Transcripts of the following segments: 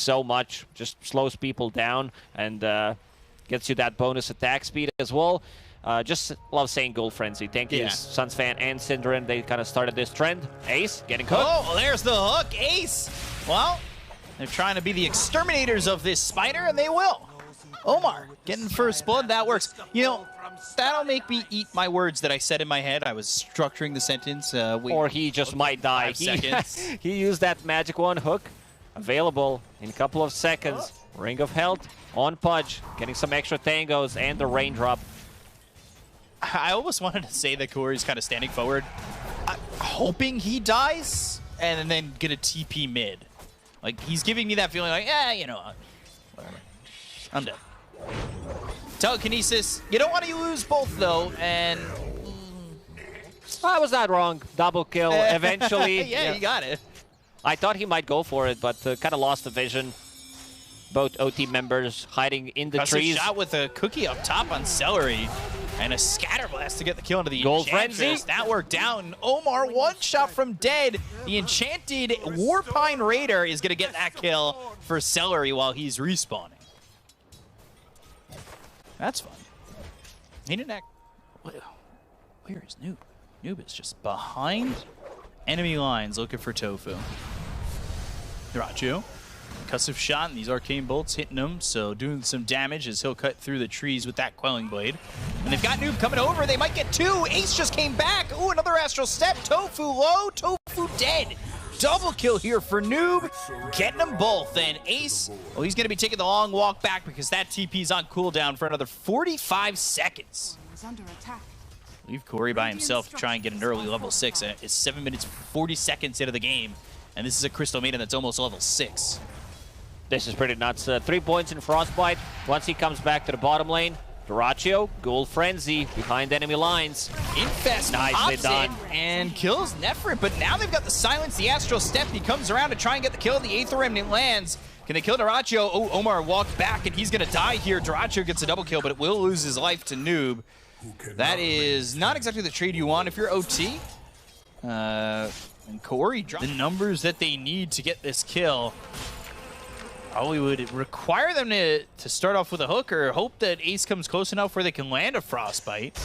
so much. Just slows people down and gets you that bonus attack speed as well. Just love saying Gold Frenzy. Thank you, Suns fan and Synderen. They kind of started this trend. Ace getting cooked. Oh, there's the hook. Ace. Well, they're trying to be the exterminators of this spider, and they will. Omar getting first blood. That works. You know, that'll make me eat my words that I said in my head. I was structuring the sentence. Or he just might die. He used that magic one hook. Available in a couple of seconds. Ring of Health on Pudge. Getting some extra tangos and the raindrop. I almost wanted to say that Corey's kind of standing forward, hoping he dies, and then get a TP mid. Like, he's giving me that feeling like, you know, whatever. I'm dead. Telekinesis, you don't want to lose both, though, and... I was not wrong. Double kill eventually. Yeah, you got it. I thought he might go for it, but kind of lost the vision. Both OT members hiding in the trees. Shot with a cookie up top on Celery. And a scatter blast to get the kill into the Gold Enchantress. Frenzy. That worked down. Omar, one shot from dead. The enchanted Warpine Raider is going to get that kill for Celery while he's respawning. That's fun. He didn't act... Where is Noob? Noob is just behind enemy lines looking for Tofu. Dyrachyo. Concussive shot, and these arcane bolts hitting him, so doing some damage as he'll cut through the trees with that Quelling Blade. And they've got Noob coming over. They might get two. Ace just came back. Ooh, another Astral Step. Tofu low. Tofu dead. Double kill here for Noob. Getting them both. And Ace, well, he's going to be taking the long walk back because that TP's on cooldown for another 45 seconds. Under attack. Leave Corey by himself to try and get an early level 6. It's 7 minutes, 40 seconds into the game. And this is a Crystal Maiden that's almost level 6. This is pretty nuts. 3 points in Frostbite. Once he comes back to the bottom lane, Dyrachyo, Gold Frenzy behind enemy lines. Infest nicely done and kills Nefrit, but now they've got the silence, the Astral Step. He comes around to try and get the kill. The Aether Remnant lands. Can they kill Dyrachyo? Oh, Omar walked back, and he's going to die here. Dyrachyo gets a double kill, but it will lose his life to Noob. That is not exactly the trade you want if you're OT. And Corey dropped the numbers that they need to get this kill. Probably would require them to start off with a hook or hope that Ace comes close enough where they can land a Frostbite.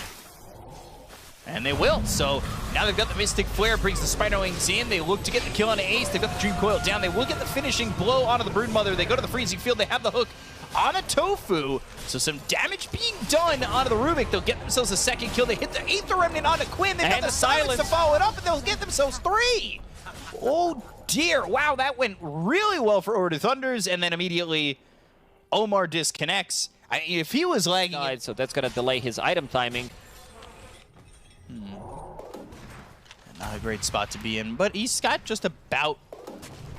And they will. So now they've got the Mystic Flare, brings the Spider Wings in. They look to get the kill on Ace. They've got the Dream Coil down. They will get the finishing blow onto the Broodmother. They go to the Freezing Field. They have the hook on a Tofu. So some damage being done onto the Rubik. They'll get themselves a second kill. They hit the Aether Remnant onto Quinn. They've got the silence to follow it up, and they'll get themselves 3. Oh, dear. Wow, that went really well for Ooredoo Thunders, and then immediately Omar disconnects. If he was lagging... So that's going to delay his item timing. Not a great spot to be in, but he's got just about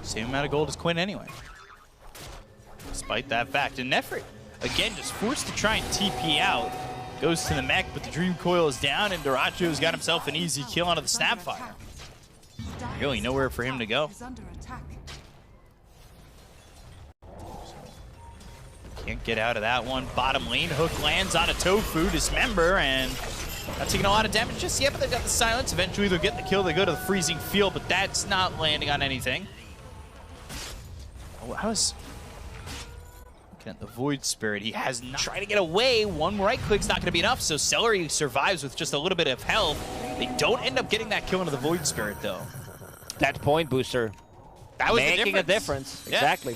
the same amount of gold as Quinn anyway. Despite that fact. And Nefrit, again, just forced to try and TP out. Goes to the mech, but the Dream Coil is down, and Dyrachyo's got himself an easy kill onto the Snapfire. Really nowhere for him to go. Can't get out of that one. Bottom lane, hook lands on a Tofu, Dismember, and not taking a lot of damage just yet, but they've got the silence. Eventually they'll get the kill. They go to the Freezing Field, but that's not landing on anything. Oh, how's... Looking at the Void Spirit, he has not tried to get away. One right click's not going to be enough, so Celery survives with just a little bit of health. They don't end up getting that kill into the Void Spirit, though. That point booster. That was making a difference. Yeah. Exactly.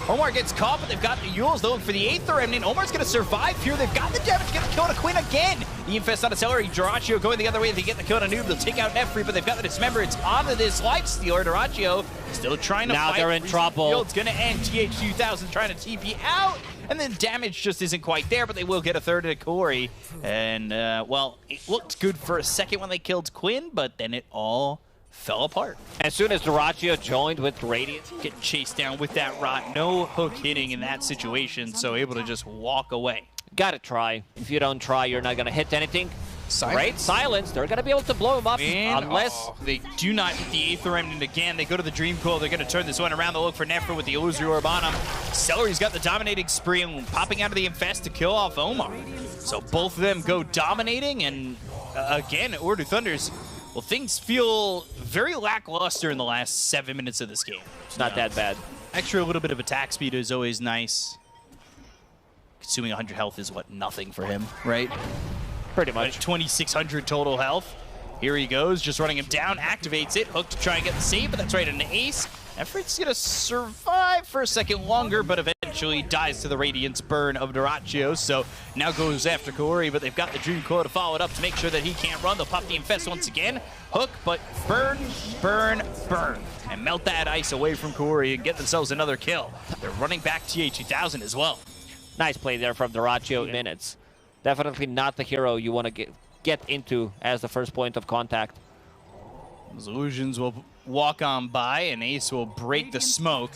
Omar gets caught, but they've got the Yules. They're looking for the Aether Remnant. Omar's going to survive here. They've got the damage to get the kill to Quinn again. The Infest on a Celery. Dyrachyo going the other way. They get the kill to Noob. They'll take out Nefri, but they've got the Dismember. It's onto this Lifestealer. Dyrachyo still trying to fight. Now they're in trouble. It's going to end. TH2000 trying to TP out. And then damage just isn't quite there, but they will get a third to Corey. And, well, it looked good for a second when they killed Quinn, but then it all fell apart. As soon as Dyrachyo joined with Radiant, getting chased down with that rot. No hook hitting in that situation, so able to just walk away. Gotta try. If you don't try, you're not gonna hit anything. Silence. Great silence. They're gonna be able to blow him up unless they do not hit the Aether Remnant again. They go to the Dream Coil. They're gonna turn this one around. They'll look for Nefra with the Illusory Orb on him. Celery's got the dominating spree and popping out of the Infest to kill off Omar. So both of them go dominating, and again, Ooredoo Thunders, well, things feel very lackluster in the last 7 minutes of this game. It's not that bad. Extra little bit of attack speed is always nice. Consuming 100 health is what? Nothing for him, right? Pretty much. 2,600 total health. Here he goes, just running him down, activates it, Hook to try and get the save, but that's right, an ace. Effort's gonna survive for a second longer, but eventually dies to the Radiance burn of Dyrachyo, so now goes after Kaori, but they've got the Dream Coil to follow it up to make sure that he can't run. They'll pop the Infest once again. Hook, but burn, burn, burn, and melt that ice away from Kaori and get themselves another kill. They're running back TA2000 as well. Nice play there from Dyrachyo. Minutes. Definitely not the hero you want to get into as the first point of contact. Those illusions will walk on by, and Ace will break the smoke.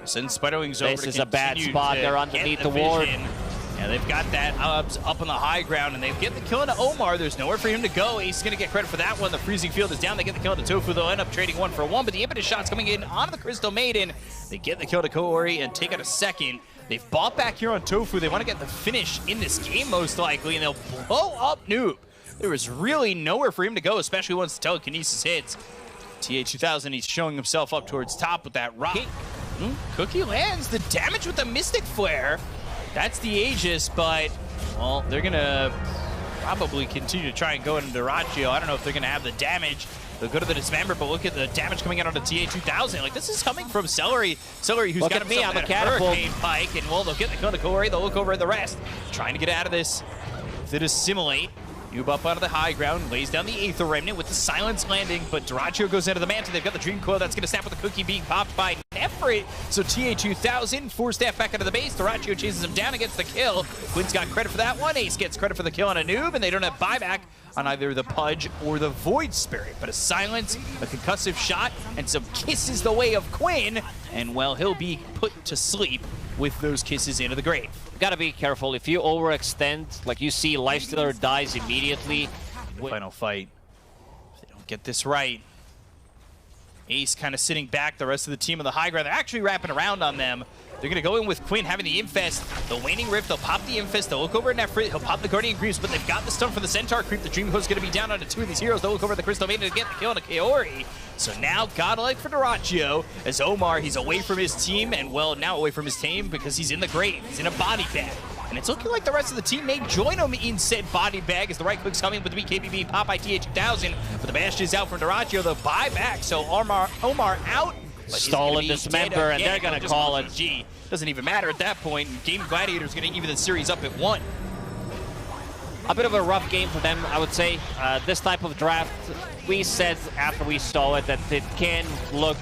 Send Spiderwings over. This is a bad spot. They're underneath the ward. Yeah, they've got that up on the high ground, and they get the kill into Omar. There's nowhere for him to go. Ace is going to get credit for that one. The freezing field is down. They get the kill to Tofu. They'll end up trading 1 for 1, but the impetus shot's coming in onto the Crystal Maiden. They get the kill to Kaori and take out a second. They've bought back here on Tofu. They want to get the finish in this game, most likely, and they'll blow up Noob. There was really nowhere for him to go, especially once the telekinesis hits. TA2000, he's showing himself up towards top with that rock. Cookie lands the damage with the Mystic Flare. That's the Aegis, but, well, they're going to probably continue to try and go into Dyrachyo. I don't know if they're going to have the damage. They'll go to the Dismember, but look at the damage coming out onto TA2000. Like, this is coming from Celery. Celery, who's got himself that Hurricane Pike, and, well, they'll get the kill to Kaori. They'll look over at the rest, trying to get out of this. With it Assimilate. Noob up onto the high ground, lays down the Aether Remnant with the Silence landing, but Dyrachyo goes into the Manta. They've got the Dream Coil that's going to snap with the Cookie being popped by Nefrit. So TA2000, 4-staff back into the base. Dyrachyo chases him down and gets the kill. Quinn's got credit for that one. Ace gets credit for the kill on a Noob, and they don't have buyback on either the Pudge or the Void Spirit. But a Silence, a concussive shot, and some kisses the way of Quinn, and, well, he'll be put to sleep with those kisses into the grave. Gotta be careful. If you overextend, like you see Lifestealer dies immediately. Final fight. If they don't get this right. Ace kind of sitting back, the rest of the team on the high ground. They're actually wrapping around on them. They're going to go in with Quinn having the Infest. The Waning Rift, they'll pop the Infest. They'll look over at Nefrit. He'll pop the Guardian Greaves, but they've got the stun for the Centaur Creep. The Dream Coil's going to be down onto 2 of these heroes. They'll look over at the Crystal Maiden to get the kill on a Kaori. So now, godlike for Dyrachyo, as Omar, he's away from his team, and, well, now away from his team because he's in the grave. He's in a body bag. And it's looking like the rest of the team may join him in said body bag as the right click's coming with the BKB being popped by TA2000. But the Bastion is out from Dyrachyo. They'll buy back, so Omar out. Stolen Dismember, and they're going to call it. G. Doesn't even matter at that point. Game Gladiators going to even the series up at 1. A bit of a rough game for them, I would say. This type of draft, we said after we saw it that it can look